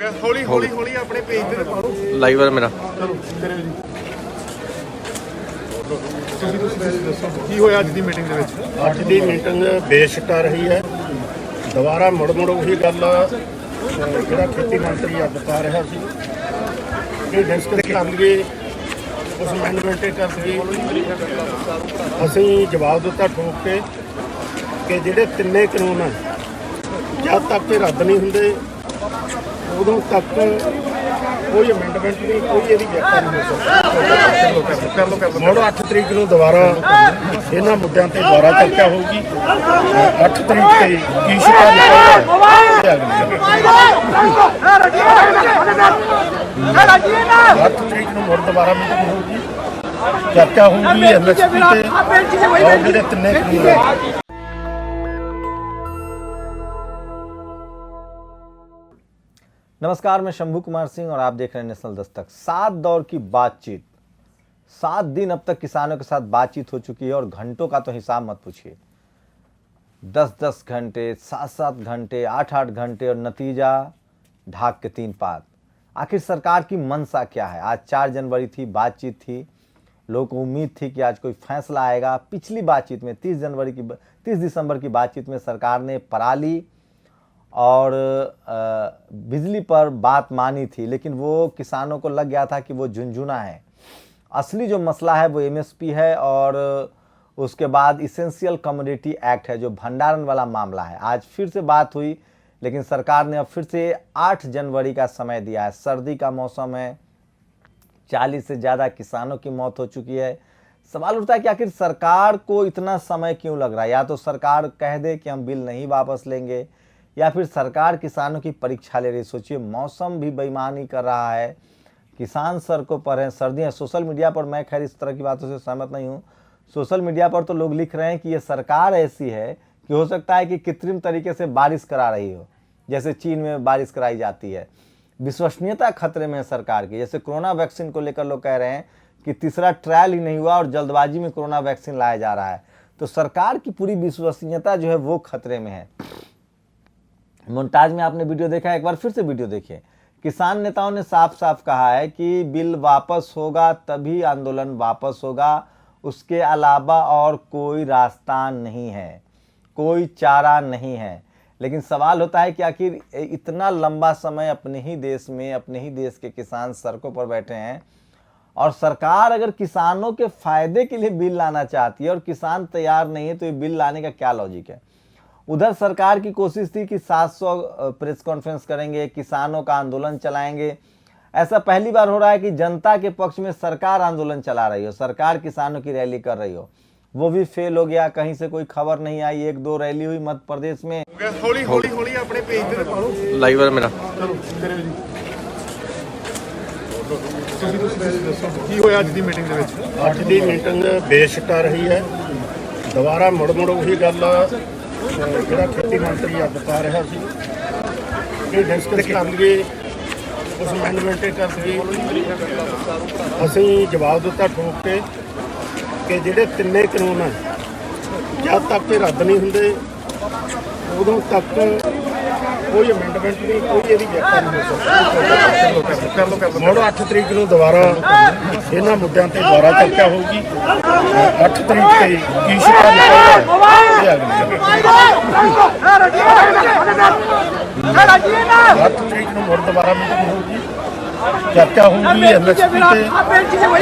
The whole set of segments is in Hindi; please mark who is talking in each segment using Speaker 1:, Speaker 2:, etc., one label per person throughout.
Speaker 1: हौली हौली हौली अपने पेज ते पा दो
Speaker 2: लाइव है मेरा।
Speaker 1: चलो करो जी ਤੁਸੀਂ ਦੱਸੋ ਕੀ ਹੋਇਆ ਅੱਜ ਦੀ ਮੀਟਿੰਗ ਦੇ ਵਿੱਚ।
Speaker 3: ਅੱਜ ਦੀ ਮੀਟਿੰਗ ਬੇਸ਼ੱਕ ਆ ਰਹੀ ਹੈ। ਦੁਬਾਰਾ ਮੁੜ ਉਹੀ ਗੱਲ ਜਿਹੜਾ ਖੇਤੀ ਮੰਤਰੀ ਅੱਜ ਕਰ ਰਿਹਾ ਸੀ ਇਹ ਡਿਸਕਸ ਕਰ ਲਈਏ ਉਸ ਅਮੈਂਡਮੈਂਟ ਕਰ ਲਈਏ। ਅਸੀਂ ਜਵਾਬ ਦਿੱਤਾ ਠੋਕ ਕੇ ਕਿ ਜਿਹੜੇ ਤਿੰਨੇ ਕਾਨੂੰਨ ਆ ਜਦ ਤੱਕ ਇਹ ਰੱਦ ਨਹੀਂ ਹੁੰਦੇ ਉਦੋਂ ਤੱਕ ਕੋਈ ਅਮੈਂਡਮੈਂਟ ਨਹੀਂ ਕੋਈ ਇਹਦੀ ਵਿਆਖਿਆ ਨਹੀਂ ਹੋ ਸਕਦੀ।
Speaker 1: ਕਰ ਲਓ
Speaker 3: ਮੁੜ 8 ਤਰੀਕ ਨੂੰ ਦੁਬਾਰਾ ਇਹਨਾਂ ਮੁੱਦਿਆਂ ਤੇ ਦੁਬਾਰਾ ਚਰਚਾ ਹੋਊਗੀ। 8 ਤਰੀਕ ਤੇ ਕੀ ਸ਼ਿਕਾਇਤ ਹੈ 8 ਤਰੀਕ ਨੂੰ ਮੁੜ ਦੁਬਾਰਾ ਮੀਟਿੰਗ ਹੋਊਗੀ ਚਰਚਾ ਹੋਊਗੀ ਐਮਐਸਪੀ ਤੇ ਔਰ ਜਿਹੜੇ ਤਿੰਨੇ ਕਾਨੂੰਨ
Speaker 2: नमस्कार, मैं शंभू कुमार सिंह और आप देख रहे हैं नेशनल दस्तक। 7 दौर की बातचीत, 7 दिन अब तक किसानों के साथ बातचीत हो चुकी है और घंटों का तो हिसाब मत पूछिए। 10-10 घंटे, 7-7 घंटे, 8-8 घंटे और नतीजा ढाक के 3 पात। आखिर सरकार की मंशा क्या है? आज 4 जनवरी थी, बातचीत थी, लोगों को उम्मीद थी कि आज कोई फैसला आएगा। पिछली बातचीत में 30 दिसंबर की बातचीत में सरकार ने पराली और बिजली पर बात मानी थी, लेकिन वो किसानों को लग गया था कि वो झुनझुना है। असली जो मसला है वो एमएसपी है और उसके बाद इसेंशियल कमोडिटी एक्ट है जो भंडारण वाला मामला है। आज फिर से बात हुई, लेकिन सरकार ने अब फिर से 8 जनवरी का समय दिया है। सर्दी का मौसम है, 40 से ज़्यादा किसानों की मौत हो चुकी है। सवाल उठता है कि आखिर सरकार को इतना समय क्यों लग रहा है? या तो सरकार कह दे कि हम बिल नहीं वापस लेंगे, या फिर सरकार किसानों की परीक्षा ले रही। सोचिए, मौसम भी बेईमानी कर रहा है, किसान सड़कों पर हैं, सर्दियाँ। सोशल मीडिया पर मैं खैर इस तरह की बातों से सहमत नहीं हूँ। सोशल मीडिया पर तो लोग लिख रहे हैं कि ये सरकार ऐसी है कि हो सकता है कि कृत्रिम तरीके से बारिश करा रही हो, जैसे चीन में बारिश कराई जाती है। विश्वसनीयता खतरे में है सरकार की। जैसे कोरोना वैक्सीन को लेकर लोग कह रहे हैं कि तीसरा ट्रायल ही नहीं हुआ और जल्दबाजी में कोरोना वैक्सीन लाया जा रहा है, तो सरकार की पूरी विश्वसनीयता जो है वो खतरे में है। मोन्टाज में आपने वीडियो देखा है, एक बार फिर से वीडियो देखिए। किसान नेताओं ने साफ साफ कहा है कि बिल वापस होगा तभी आंदोलन वापस होगा, उसके अलावा और कोई रास्ता नहीं है, कोई चारा नहीं है। लेकिन सवाल होता है कि आखिर इतना लंबा समय अपने ही देश में, अपने ही देश के किसान सड़कों पर बैठे हैं और सरकार अगर किसानों के फायदे के लिए बिल लाना चाहती है और किसान तैयार नहीं है, तो ये बिल लाने का क्या लॉजिक है? उधर सरकार की कोशिश थी कि 700 प्रेस कॉन्फ्रेंस करेंगे, किसानों का आंदोलन चलाएंगे। ऐसा पहली बार हो रहा है कि जनता के पक्ष में सरकार आंदोलन चला रही हो, सरकार किसानों की रैली कर रही हो। वो भी फेल हो गया, कहीं से कोई खबर नहीं आई। 1-2 रैली हुई मध्य प्रदेश में।
Speaker 1: हौली हौली हौली अपने पेज ते पा दो
Speaker 2: लाइव है मेरा।
Speaker 1: चलो करो जी ਤੁਸੀਂ ਦੱਸੋ ਕੀ ਹੋਇਆ ਅੱਜ ਦੀ ਮੀਟਿੰਗ ਦੇ ਵਿੱਚ।
Speaker 3: ਅੱਜ ਦੀ ਮੀਟਿੰਗ ਬੇਸ਼ੱਕ ਆ ਰਹੀ ਹੈ। ਦੁਬਾਰਾ ਮੁੜ ਉਹੀ ਗੱਲ ਜਿਹੜਾ ਖੇਤੀ ਮੰਤਰੀ ਅੱਜ ਕਰ ਰਿਹਾ ਸੀ ਇਹ ਡਿਸਕਸ ਕਰ ਲਈਏ ਉਸ ਅਮੈਂਡਮੈਂਟ ਕਰ ਲਈਏ। ਅਸੀਂ ਜਵਾਬ ਦਿੱਤਾ ਠੋਕ ਕੇ ਕਿ ਜਿਹੜੇ ਤਿੰਨੇ ਕਾਨੂੰਨ ਆ ਜਦ ਤੱਕ ਇਹ ਰੱਦ ਨਹੀਂ ਹੁੰਦੇ ਉਦੋਂ ਤੱਕ ਕੋਈ ਅਮੈਂਡਮੈਂਟ ਨਹੀਂ ਕੋਈ ਇਹਦੀ ਵਿਆਖਿਆ ਨਹੀਂ ਹੋ ਸਕਦੀ।
Speaker 1: ਕਰ ਲਓ
Speaker 3: ਮੁੜ 8 ਤਰੀਕ ਨੂੰ ਦੁਬਾਰਾ ਇਹਨਾਂ ਮੁੱਦਿਆਂ ਤੇ ਦੁਬਾਰਾ ਚਰਚਾ ਹੋਊਗੀ। 8 ਤਰੀਕ ਤੇ ਕੀ ਸ਼ਿਕਾਇਤ ਹੈ 8 ਤਰੀਕ ਨੂੰ ਮੁੜ ਦੁਬਾਰਾ ਮੀਟਿੰਗ ਹੋਊਗੀ ਚਰਚਾ ਹੋਊਗੀ ਐਮਐਸਪੀ ਤੇ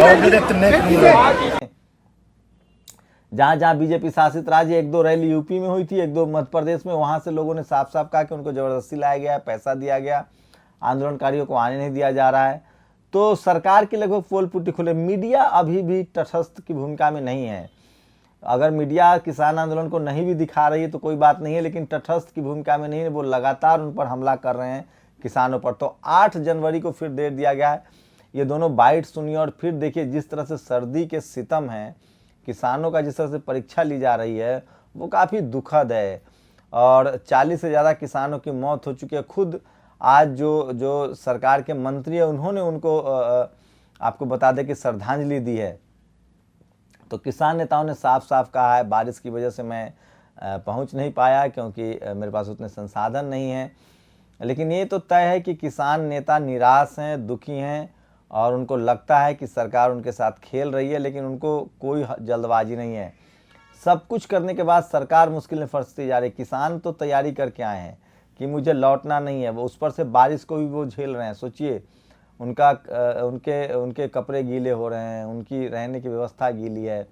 Speaker 3: ਔਰ ਜਿਹੜੇ ਤਿੰਨੇ ਕਾਨੂੰਨ
Speaker 2: जहाँ जहाँ बीजेपी शासित राज्य, 1-2 रैली यूपी में हुई थी, 1-2 मध्य प्रदेश में, वहाँ से लोगों ने साफ साफ कहा कि उनको ज़बरदस्ती लाया गया है, पैसा दिया गया, आंदोलनकारियों को आने नहीं दिया जा रहा है। तो सरकार की लगभग पोल पुट्टी खुले। मीडिया अभी भी तटस्थ की भूमिका में नहीं है। अगर मीडिया किसान आंदोलन को नहीं भी दिखा रही है तो कोई बात नहीं है, लेकिन तटस्थ की भूमिका में नहीं है। वो लगातार उन पर हमला कर रहे हैं किसानों पर। तो 8 जनवरी को फिर डेट दिया गया है। ये दोनों बाइट सुनिए और फिर देखिए जिस तरह से सर्दी के सितम हैं, किसानों का जिस तरह से परीक्षा ली जा रही है वो काफ़ी दुखद है। और 40 से ज़्यादा किसानों की मौत हो चुकी है। खुद आज जो सरकार के मंत्री है उन्होंने उनको आपको बता दें कि श्रद्धांजलि दी है। तो किसान नेताओं ने साफ साफ कहा है, बारिश की वजह से मैं पहुंच नहीं पाया क्योंकि मेरे पास उतने संसाधन नहीं हैं लेकिन ये तो तय है कि किसान नेता निराश हैं, दुखी हैं और उनको लगता है कि सरकार उनके साथ खेल रही है, लेकिन उनको कोई जल्दबाजी नहीं है। सब कुछ करने के बाद सरकार मुश्किल में फंसती जा रही है। किसान तो तैयारी करके आए हैं कि मुझे लौटना नहीं है, वो उस पर से बारिश को भी वो झेल रहे हैं। सोचिए, उनके कपड़े गीले हो रहे हैं, उनकी रहने की व्यवस्था गीली है।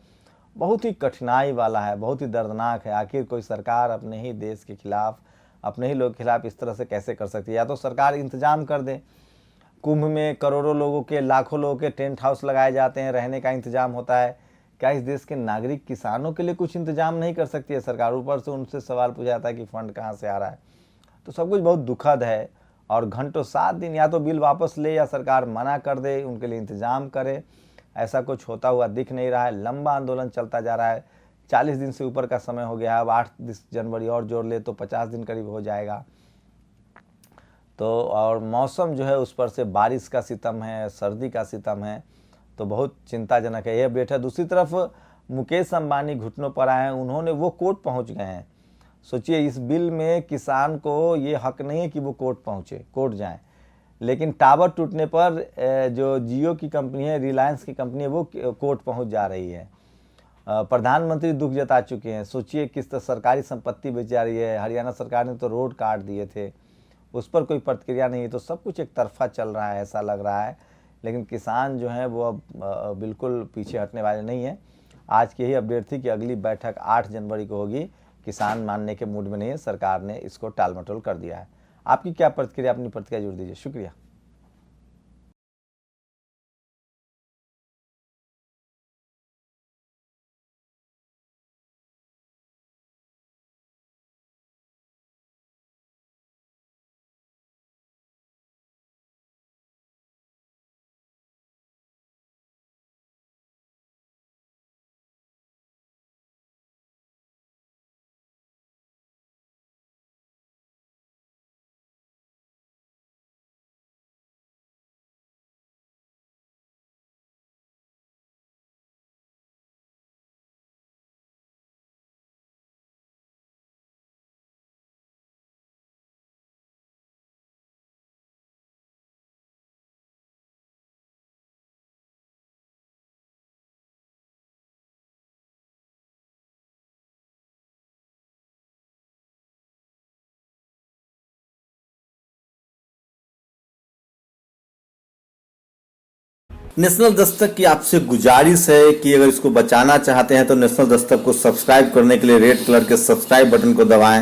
Speaker 2: बहुत ही कठिनाई वाला है, बहुत ही दर्दनाक है। आखिर कोई सरकार अपने ही देश के खिलाफ, अपने ही लोगों के खिलाफ इस तरह से कैसे कर सकती है? या तो सरकार इंतजाम कर दे। कुंभ में करोड़ों लोगों के, लाखों लोगों के टेंट हाउस लगाए जाते हैं, रहने का इंतजाम होता है। क्या इस देश के नागरिक किसानों के लिए कुछ इंतजाम नहीं कर सकती है सरकार? ऊपर से उनसे सवाल पूछा जाता है कि फंड कहाँ से आ रहा है। तो सब कुछ बहुत दुखद है और घंटों 7 दिन या तो बिल वापस ले या सरकार मना कर दे, उनके लिए इंतजाम करे। ऐसा कुछ होता हुआ दिख नहीं रहा है। लंबा आंदोलन चलता जा रहा है। 40 दिन से ऊपर का समय हो गया। अब 8 जनवरी और जोड़ ले तो 50 दिन करीब हो जाएगा। तो और मौसम जो है उस पर से बारिश का सितम है, सर्दी का सितम है, तो बहुत चिंताजनक है। यह अपडेट है। दूसरी तरफ मुकेश अंबानी घुटनों पर आए हैं, उन्होंने वो कोर्ट पहुंच गए हैं। सोचिए, इस बिल में किसान को ये हक नहीं है कि वो कोर्ट जाएं, लेकिन टावर टूटने पर जो जियो की कंपनी है, रिलायंस की कंपनी है, वो कोर्ट पहुंच जा रही है। प्रधानमंत्री दुख जता चुके हैं। सोचिए, किस तरह सरकारी संपत्ति बेच जा रही है। हरियाणा सरकार ने तो रोड काट दिए थे, उस पर कोई प्रतिक्रिया नहीं है। तो सब कुछ एक तरफा चल रहा है, ऐसा लग रहा है। लेकिन किसान जो हैं वो अब बिल्कुल पीछे हटने वाले नहीं हैं। आज की यही अपडेट थी कि अगली बैठक 8 जनवरी को होगी। किसान मानने के मूड में नहीं है, सरकार ने इसको टालमटोल कर दिया है। आपकी क्या प्रतिक्रिया? अपनी प्रतिक्रिया जरूर दीजिए। शुक्रिया।
Speaker 4: नेशनल दस्तक की आपसे गुजारिश है कि अगर इसको बचाना चाहते हैं तो नेशनल दस्तक को सब्सक्राइब करने के लिए रेड कलर के सब्सक्राइब बटन को दबाएं।